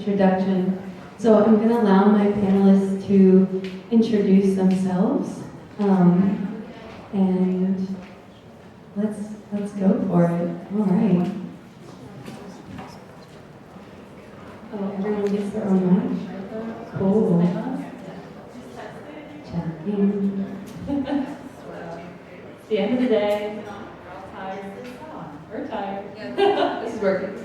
introduction. So I'm going to allow my panelists to introduce themselves, and let's go for it. All right. Oh, everyone gets their own mic. Cool. Checking. It's the end of the day. We're all tired. We're tired. Yeah. This is working.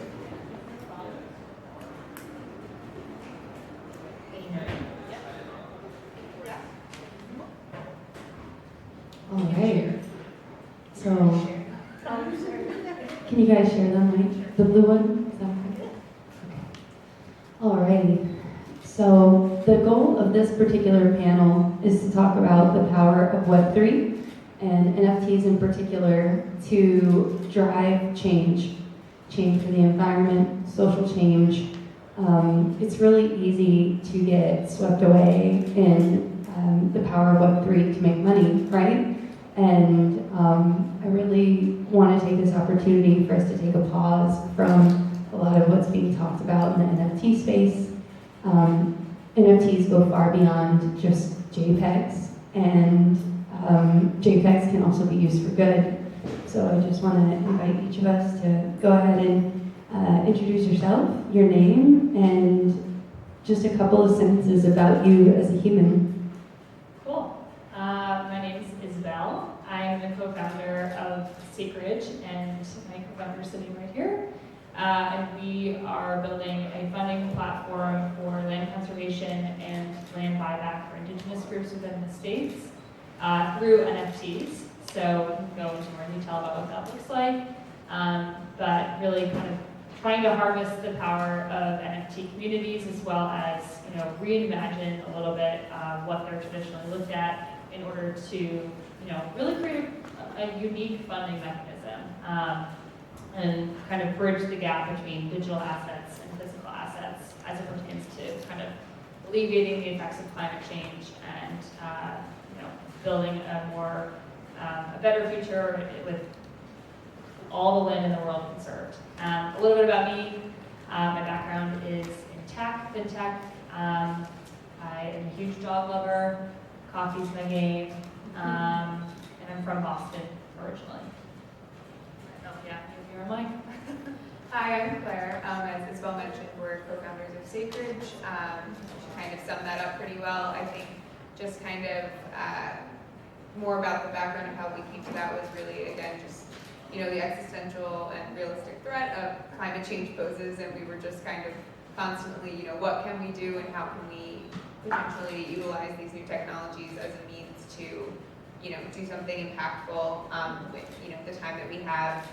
All right. So, can you guys share the mic? The blue one? Is that okay? All righty. So, the goal of this particular panel is to talk about the power of Web3 and NFTs in particular to drive change for the environment, social change. It's really easy to get swept away in the power of Web3 to make money, right? And I really want to take this opportunity for us to take a pause from a lot of what's being talked about in the NFT space. NFTs go far beyond just JPEGs, and JPEGs can also be used for good. So I just want to invite each of us to go ahead and introduce yourself, your name, and just a couple of sentences about you as a human. Cool. My name is Isabel. I'm the co-founder of Sacred, and my co-founder is sitting right here. And we are building a funding platform for land conservation and land buyback for indigenous groups within the states through NFTs. So we can go into more detail about what that looks like, but really kind of trying to harness the power of NFT communities as well as reimagine a little bit what they're traditionally looked at in order to really create a unique funding mechanism. And kind of bridge the gap between digital assets and physical assets as it pertains to kind of alleviating the effects of climate change and building a better future with all the land in the world conserved. A little bit about me. My background is in fintech. I am a huge dog lover. Coffee's my game, and I'm from Boston originally. You're Mike. Hi, I'm Claire. As Isabel mentioned, we're co-founders of Sacred. To kind of sum that up pretty well, I think just kind of more about the background of how we came to that was really, again, just the existential and realistic threat of climate change poses, and we were just kind of constantly, what can we do and how can we potentially utilize these new technologies as a means to, do something impactful with, the time that we have.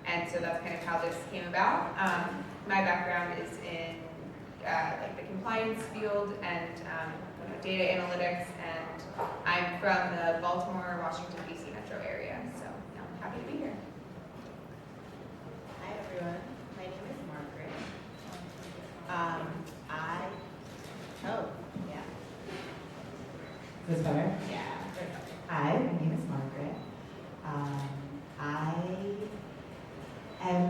And so that's kind of how this came about. My background is in like the compliance field and data analytics, and I'm from the Baltimore, Washington, D.C. metro area. So I'm happy to be here. Hi everyone, my name is Margaret. Is this better? Yeah. Hi, my name is Margaret. I am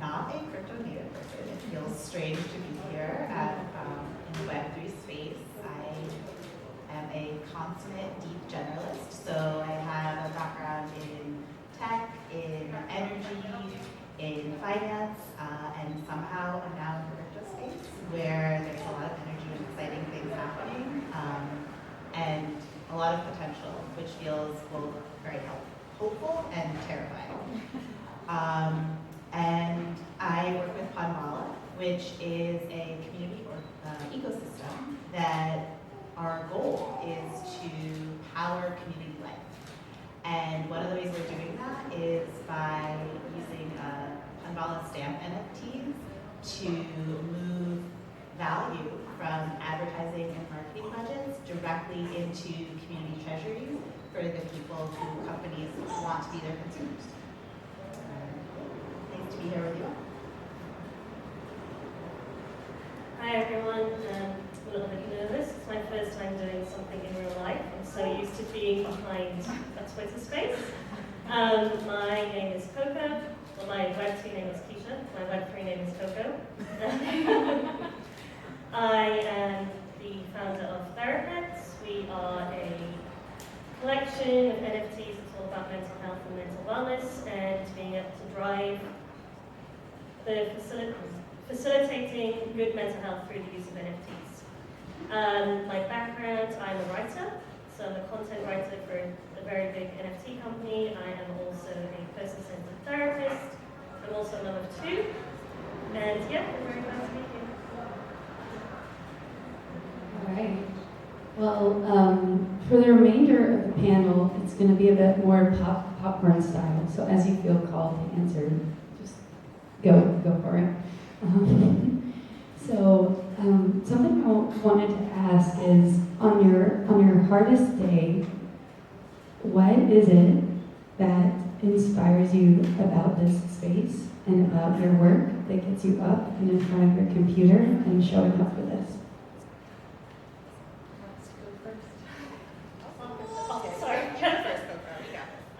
not a crypto native person. It feels strange to be here in the Web3 space. I am a consummate deep generalist, so I have a background in tech, in energy, in finance, and somehow I'm now in the crypto space where there's a lot of energy and exciting things happening, and a lot of potential, which feels both very hopeful and terrifying. And I work with Panmala, which is a community or ecosystem that our goal is to power community life. And one of the ways we're doing that is by using Panmala stamp NFTs to move value from advertising and marketing budgets directly into community treasuries for the people who companies want to be their consumers. Nice to be here with you all. Hi everyone, I'm a little bit nervous. It's my first time doing something in real life. I'm so used to being behind a Twitter space. My name is Coco. Well, my Web2 name is Keisha. My Web3 name is Coco. promoting good mental health through the use of NFTs. My background, I'm a writer, so I'm a content writer for a very big NFT company. I am also a person-centered therapist. I'm also a mum of 2. And yeah, I'm very glad to be here. All right. Well, for the remainder of the panel, it's going to be a bit more popcorn style. So as you feel called to answer, just go for it. Something I wanted to ask is, on your hardest day, what is it that inspires you about this space and about your work that gets you up and in front of your computer and showing up for this?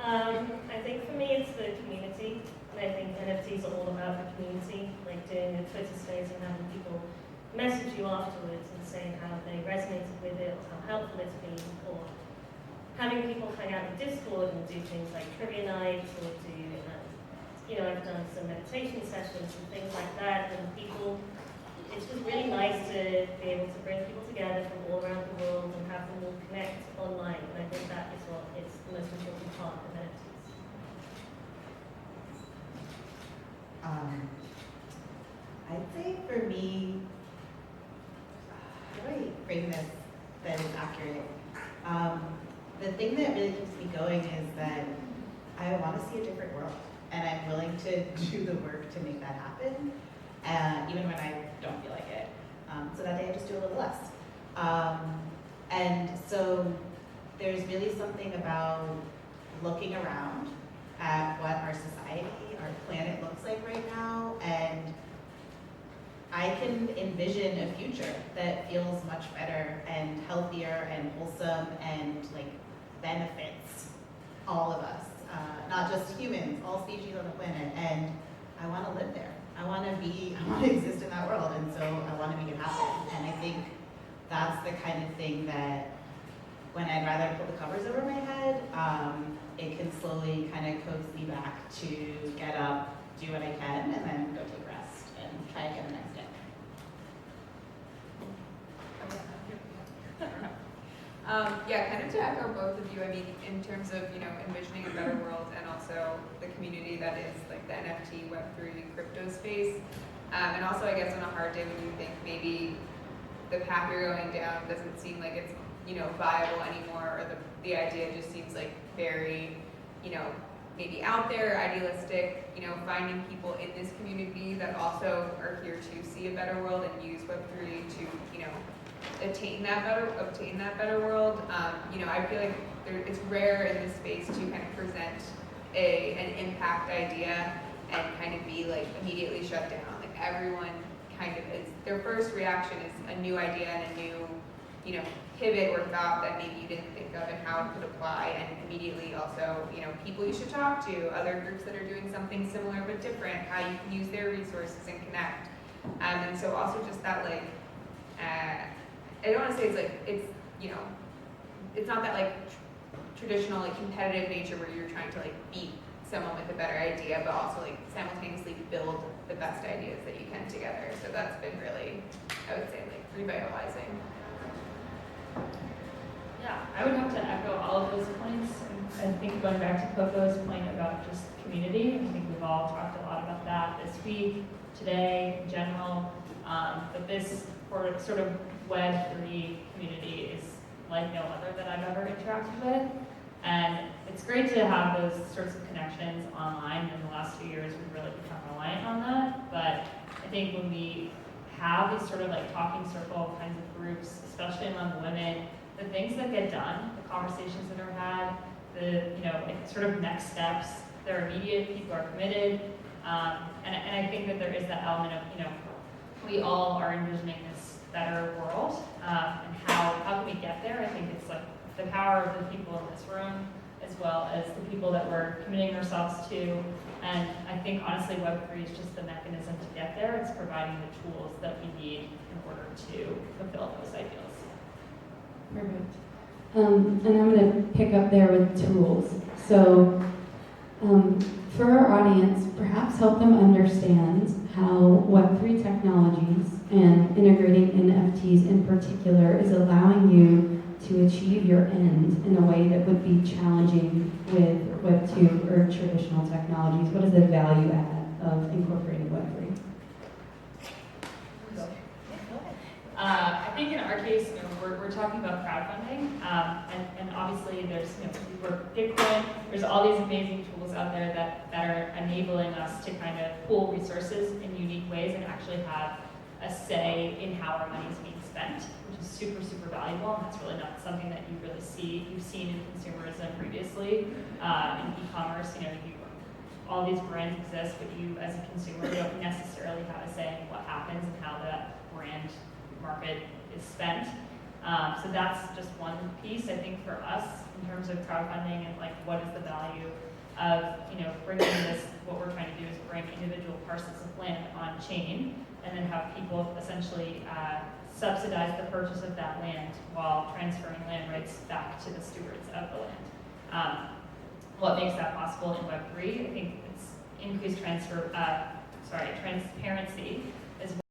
I think for me it's the community, and I think NFTs are all about the community, like doing a Twitter space and having people message you afterwards and saying how they resonated with it, or how helpful it's been, or having people hang out in Discord and do things like trivia nights, or do, I've done some meditation sessions and things like that, and people, it's just really nice to be able to bring people together from all around the world and have them all connect online, and I think that is what is the most important part of NFTs. I'd say for me, how do I frame this that is accurate? The thing that really keeps me going is that I want to see a different world, and I'm willing to do the work to make that happen, even when I don't feel like it. So that day I just do a little less. And so there's really something about looking around at what our society, our planet looks like right now, and I can envision a future that feels much better and healthier and wholesome and like benefits all of us, not just humans, all species on the planet. And I want to live there. I want to exist in that world, and so I want to make it happen. And I think that's the kind of thing that when I'd rather put the covers over my head, it can slowly kind of coax me back to get up, do what I can, and then go take a rest and try again the next day. Kind of to echo both of you, I mean, in terms of, envisioning a better world and also the community that is like the NFT, Web3, crypto space. And also, I guess on a hard day when you think maybe the path you're going down doesn't seem like it's, viable anymore, or the idea just seems like very, maybe out there, idealistic, finding people in this community that also are here to see a better world and use Web3 to, obtain that better world. I feel like it's rare in this space to kind of present an impact idea and kind of be like immediately shut down. Like everyone kind of is, their first reaction is a new idea and a new, pivot or thought that maybe you didn't think of and how it could apply, and immediately also, people you should talk to, other groups that are doing something similar but different, how you can use their resources and connect. And so also just that like, I don't want to say it's like, it's not that like traditional like competitive nature where you're trying to like beat someone with a better idea, but also like simultaneously build the best ideas that you can together. So that's been really, I would say, like revitalizing. Yeah, I would have to echo all of those points. I think going back to Coco's point about just community, I think we've all talked a lot about that this week, today, in general. But this sort of Web3 community is like no other that I've ever interacted with. And it's great to have those sorts of connections online. In the last few years, we've really become reliant on that. But I think when we have these sort of like talking circle kinds of groups, especially among women, the things that get done, the conversations that are had, the like sort of next steps, they're immediate, people are committed, and I think that there is that element of we all are envisioning this better world, and how can we get there? I think it's like the power of the people in this room, as well as the people that we're committing ourselves to, and I think honestly Web3 is just the mechanism to get there. It's providing the tools that we need in order to fulfill those ideals. Perfect. And I'm going to pick up there with tools. So for our audience, perhaps help them understand how Web3 technologies and integrating NFTs in particular is allowing you to achieve your end in a way that would be challenging with Web2 or traditional technologies? What is the value add of incorporating Web3? I think in our case, we're talking about crowdfunding, and obviously there's, we're Bitcoin, there's all these amazing tools out there that are enabling us to kind of pool resources in unique ways and actually have a say in how our money is being spent, which is super, super valuable, and that's really not something that you really see. You've seen in consumerism previously, in e-commerce, all these brands exist, but you as a consumer don't necessarily have a say in what happens and how that brand market is spent. So that's just one piece. I think for us, in terms of crowdfunding and like what is the value of bringing this, what we're trying to do is bring individual parcels of land on chain and then have people essentially subsidize the purchase of that land while transferring land rights back to the stewards of the land. What makes that possible in Web3? I think it's increased transparency